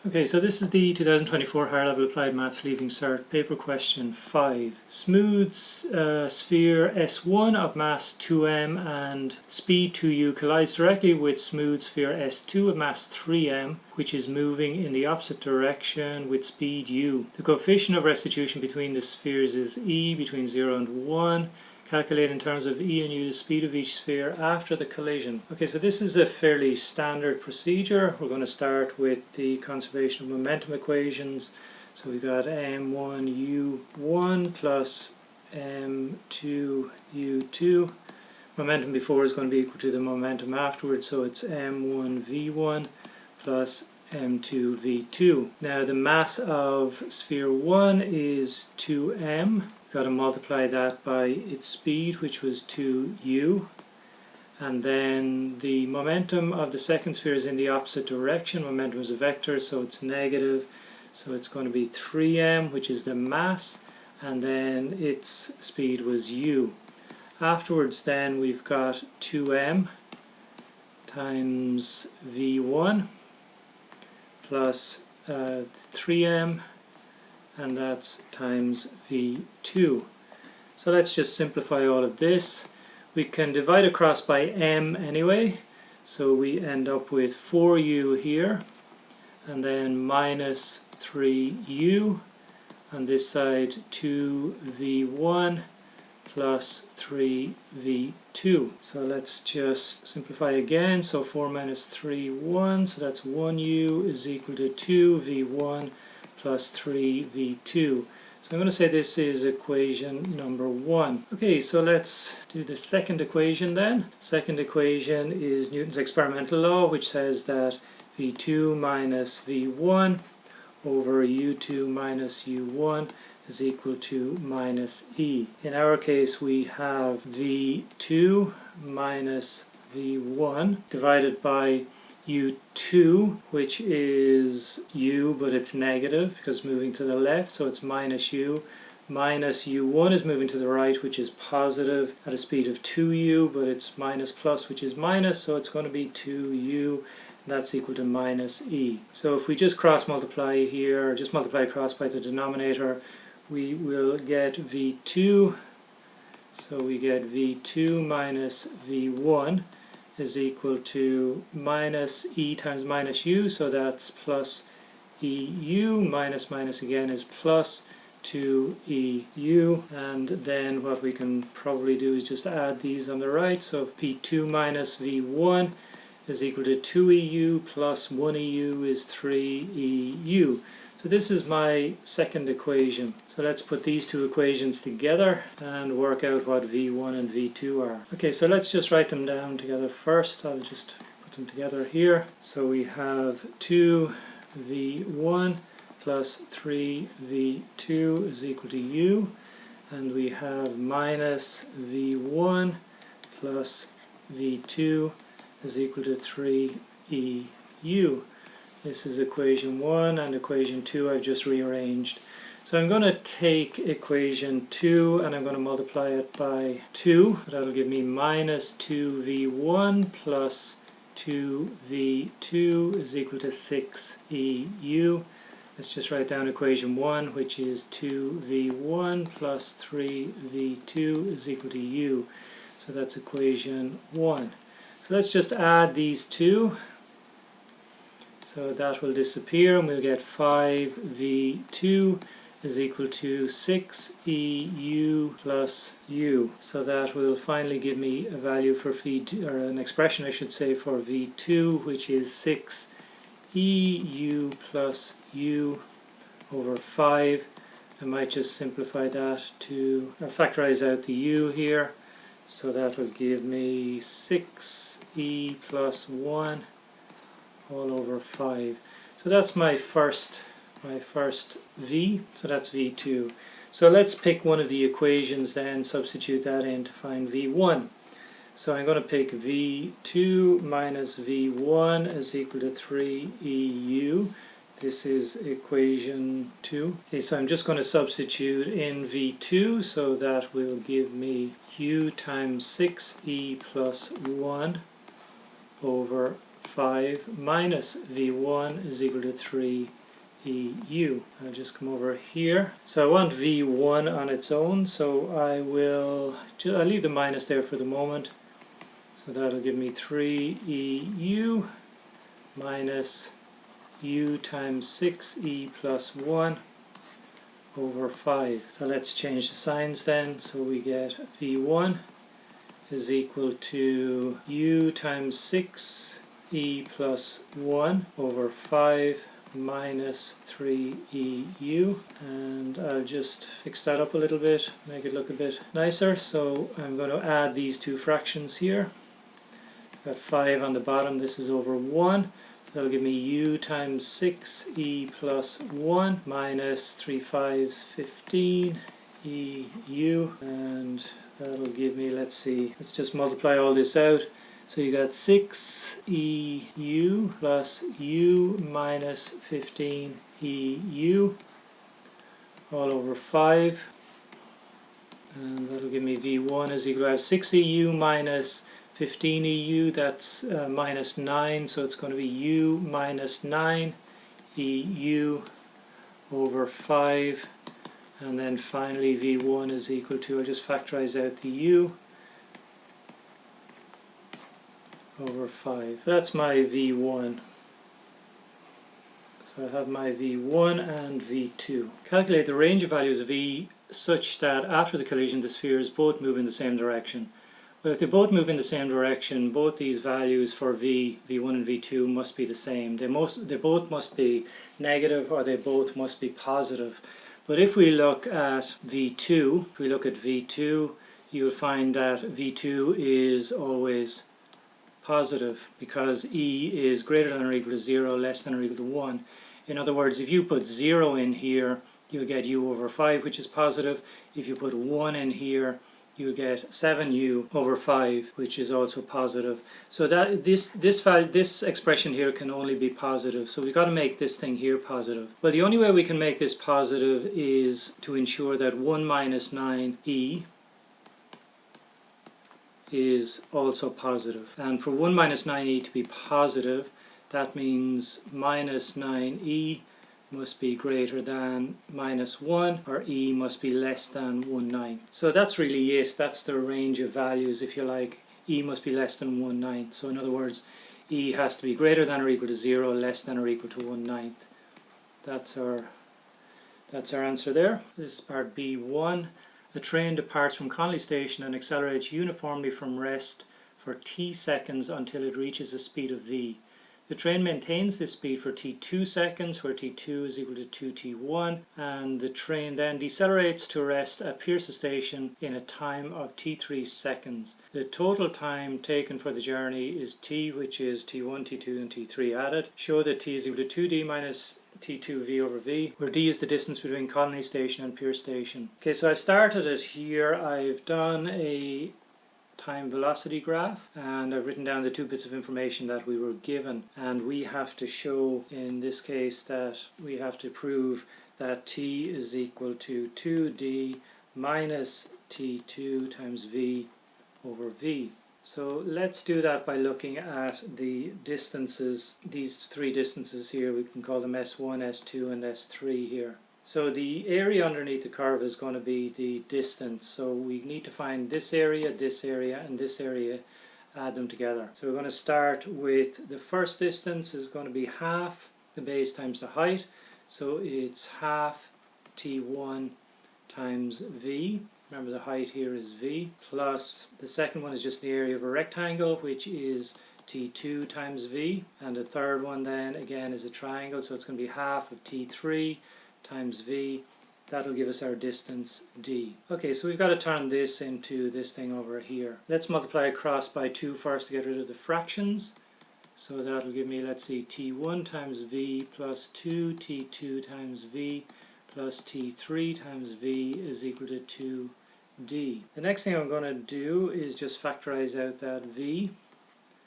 Okay, so this is the 2024 Higher Level Applied Maths Leaving Cert paper question 5. Smooth sphere S1 of mass 2m and speed 2u collides directly with smooth sphere S2 of mass 3m, which is moving in the opposite direction with speed u. The coefficient of restitution between the spheres is e between 0 and 1. Calculate in terms of e and u the speed of each sphere after the collision. Okay, so this is a fairly standard procedure. We're going to start with the conservation of momentum equations. So we've got m1u1 plus m2u2. Momentum before is going to be equal to the momentum afterwards, so it's m1v1 plus m2v2. Now the mass of sphere 1 is 2m. Got to multiply that by its speed, which was 2u, and then the momentum of the second sphere is in the opposite direction. Momentum is a vector, so it's negative, so it's going to be 3m, which is the mass, and then its speed was u. Afterwards then we've got 2m times v1 plus 3m, and that's times v2. So let's just simplify all of this. We can divide across by m anyway, so we end up with 4u here, and then minus 3u on this side, 2v1 plus 3v2. So let's just simplify again. So 4 minus 3, 1, so that's 1u is equal to 2v1 plus 3v2. So I'm going to say this is equation number 1. Okay, so let's do the second equation then. Second equation is Newton's experimental law, which says that v2 minus v1 over u2 minus u1 is equal to minus e. In our case we have v2 minus v1 divided by u2, which is u, but it's negative because moving to the left, so it's minus u. Minus u1 is moving to the right, which is positive at a speed of 2u, but it's minus plus, which is minus, so it's going to be 2u, and that's equal to minus e. So if we just cross multiply here, or just multiply across by the denominator, we will get v2, so we get v2 minus v1 is equal to minus e times minus u, so that's plus eu, minus minus again is plus 2eu, and then what we can probably do is just add these on the right, so v2 minus v1 is equal to 2eu plus 1eu is 3eu. So this is my second equation. So let's put these two equations together and work out what v1 and v2 are. Okay, so let's just write them down together first. I'll just put them together here. So we have 2v1 plus 3v2 is equal to u, and we have minus v1 plus v2 is equal to 3eu. This is equation 1, and equation 2 I've just rearranged. So I'm going to take equation 2 and I'm going to multiply it by 2. That'll give me minus 2v1 plus 2v2 is equal to 6eu. Let's just write down equation 1, which is 2v1 plus 3v2 is equal to u. So that's equation 1. So let's just add these two. So that will disappear and we'll get 5v2 is equal to 6eu plus u. So that will finally give me a value for v2, or an expression I should say, for v2, which is 6eu plus u over 5. I might just simplify that to factorize out the u here. So that will give me 6e plus 1 all over 5. So that's my first v, so that's v2. So let's pick one of the equations then, substitute that in to find v1. So I'm going to pick v2 minus v1 is equal to 3eu. This is equation 2. Okay, so I'm just going to substitute in v2, so that will give me u times 6e plus 1 over 5 minus V1 is equal to 3 EU. I'll just come over here. So I want V1 on its own, so I'll leave the minus there for the moment. So that'll give me 3 EU minus U times 6E plus 1 over 5. So let's change the signs then. So we get V1 is equal to U times 6E plus 1 over 5 minus 3 EU, and I'll just fix that up a little bit, make it look a bit nicer. So I'm going to add these two fractions here. Got 5 on the bottom, this is over 1, so that'll give me U times 6E plus 1 minus 3 5s 15 EU, and that'll give me, let's just multiply all this out. So you got 6 EU plus U minus 15 EU all over 5, and that'll give me V1 is equal to 6 EU minus 15 EU, that's minus 9, so it's going to be U minus 9 EU over 5, and then finally V1 is equal to, I'll just factorize out the U, over 5. That's my V1. So I have my V1 and V2. Calculate the range of values of E such that after the collision the spheres both move in the same direction. Well, if they both move in the same direction, both these values for V1 and V2 must be the same. They both must be negative, or they both must be positive. But if we look at V2, you'll find that V2 is always positive because E is greater than or equal to 0, less than or equal to 1. In other words, if you put 0 in here, you'll get U over 5, which is positive. If you put 1 in here, you'll get 7U over 5, which is also positive. So that this expression here can only be positive. So we've got to make this thing here positive. Well, the only way we can make this positive is to ensure that 1 minus 9E is also positive. And for 1 minus 9E to be positive, that means minus 9E must be greater than minus 1, or E must be less than 1/9. So that's really it. That's the range of values, if you like. E must be less than 1/9. So in other words, E has to be greater than or equal to 0, less than or equal to 1/9. That's our answer there. This is part B1. A train departs from Connolly Station and accelerates uniformly from rest for t seconds until it reaches a speed of v. The train maintains this speed for t2 seconds, where t2 is equal to 2t1, and the train then decelerates to rest at Pearse Station in a time of t3 seconds. The total time taken for the journey is t, which is t1, t2 and t3 added. Show that t is equal to 2d minus t2v over v, where d is the distance between Connolly Station and Pearse Station. Okay, so I've started it here. I've done a time velocity graph and I've written down the 2 bits of information that we were given, and we have to show in this case that we have to prove that t is equal to 2d minus t2 times v over v. So let's do that by looking at the distances, these 3 distances here. We can call them S1, S2 and S3 here. So the area underneath the curve is going to be the distance. So we need to find this area, and this area, add them together. So we're going to start with the first distance is going to be half the base times the height. So it's half t1 times v. Remember the height here is v, plus the second one is just the area of a rectangle, which is t2 times v, and the third one then again is a triangle, so it's going to be half of t3 times v. That'll give us our distance d. Okay, so we've got to turn this into this thing over here. Let's multiply across by 2 first to get rid of the fractions. So that'll give me, let's see, t1 times v plus 2 t2 times v plus t3 times v is equal to 2d. The next thing I'm going to do is just factorize out that v.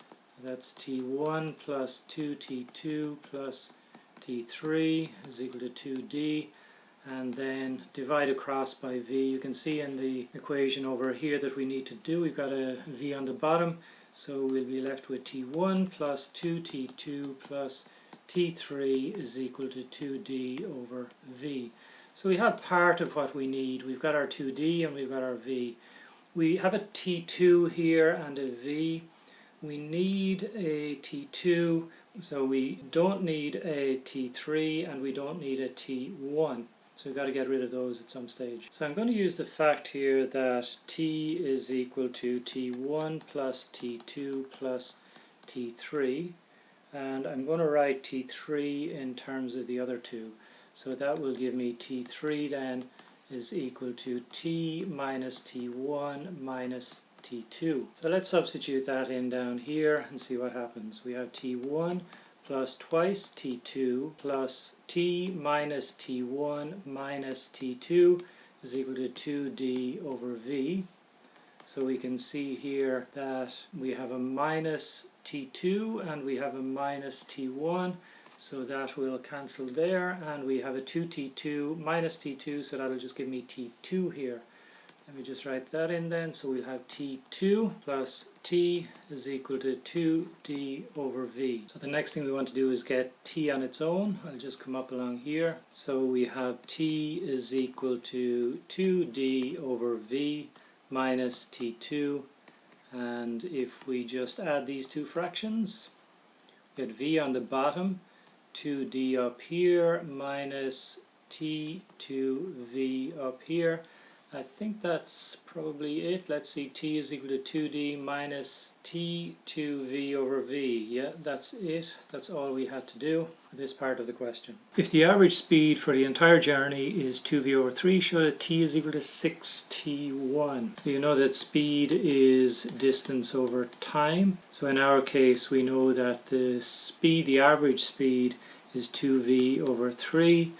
So that's t1 plus 2t2 plus t3 is equal to 2d, and then divide across by v. You can see in the equation over here that we need to do, we've got a v on the bottom, So we'll be left with t1 plus 2t2 plus t3 is equal to 2d over v. So we have part of what we need. We've got our 2d and we've got our v. We have a t2 here and a v. We need a t2, so we don't need a t3 and we don't need a t1. So we've got to get rid of those at some stage. So I'm going to use the fact here that t is equal to t1 plus t2 plus t3. And I'm going to write t3 in terms of the other two. So that will give me t3 then is equal to t minus t1 minus t2. So let's substitute that in down here and see what happens. We have t1 plus twice t2 plus t minus t1 minus t2 is equal to 2d over v. So we can see here that we have a minus t2 and we have a minus t1, so that will cancel there, and we have a 2t2 minus t2, so that'll just give me t2 here. Let me just write that in then. So we'll have t2 plus t is equal to 2d over v. So the next thing we want to do is get t on its own. I'll just come up along here. So we have t is equal to 2d over v minus t2, and if we just add these two fractions, get v on the bottom, 2d up here minus t2v up here. I think that's probably it. Let's see, t is equal to 2d minus t2v over v. Yeah, that's it. That's all we had to do for this part of the question. If the average speed for the entire journey is 2v over 3, show that t is equal to 6t1. So you know that speed is distance over time. So in our case, we know that the average speed is 2v over 3.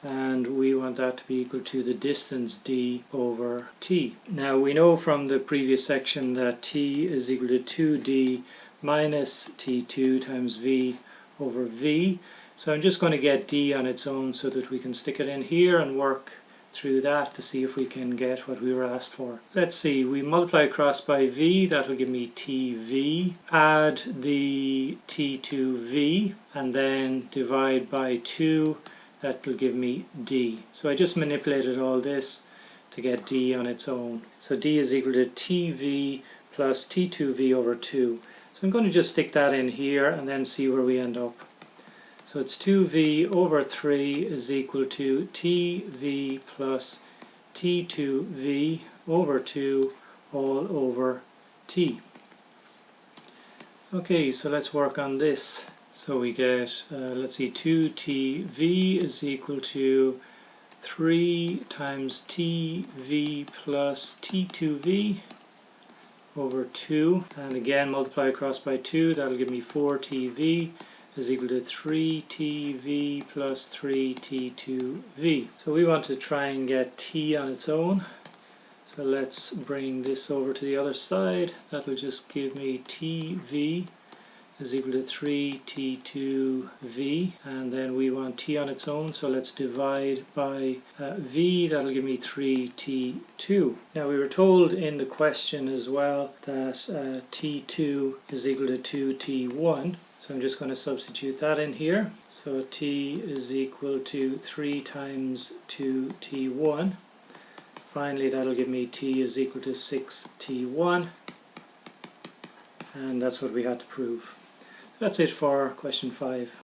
And we want that to be equal to the distance d over t. Now we know from the previous section that t is equal to 2d minus t2 times v over v. So I'm just going to get d on its own so that we can stick it in here and work through that to see if we can get what we were asked for. Let's see, we multiply across by v, that will give me tv, add the t2v, and then divide by 2, that will give me d. So I just manipulated all this to get d on its own. So d is equal to tv plus t2v over 2. So I'm going to just stick that in here and then see where we end up. So it's 2v over 3 is equal to tv plus t2v over 2 all over t. Okay, so let's work on this. So we get, let's see, 2tv is equal to 3 times tv plus t2v over 2. And again, multiply across by 2, that'll give me 4tv is equal to 3tv plus 3t2v. So we want to try and get t on its own. So let's bring this over to the other side. That'll just give me tv is equal to 3t2v, and then we want t on its own, so let's divide by v, that'll give me 3t2. Now we were told in the question as well that t2 is equal to 2t1, so I'm just going to substitute that in here. So t is equal to 3 times 2t1. Finally that'll give me t is equal to 6t1, and that's what we had to prove. That's it for question 5.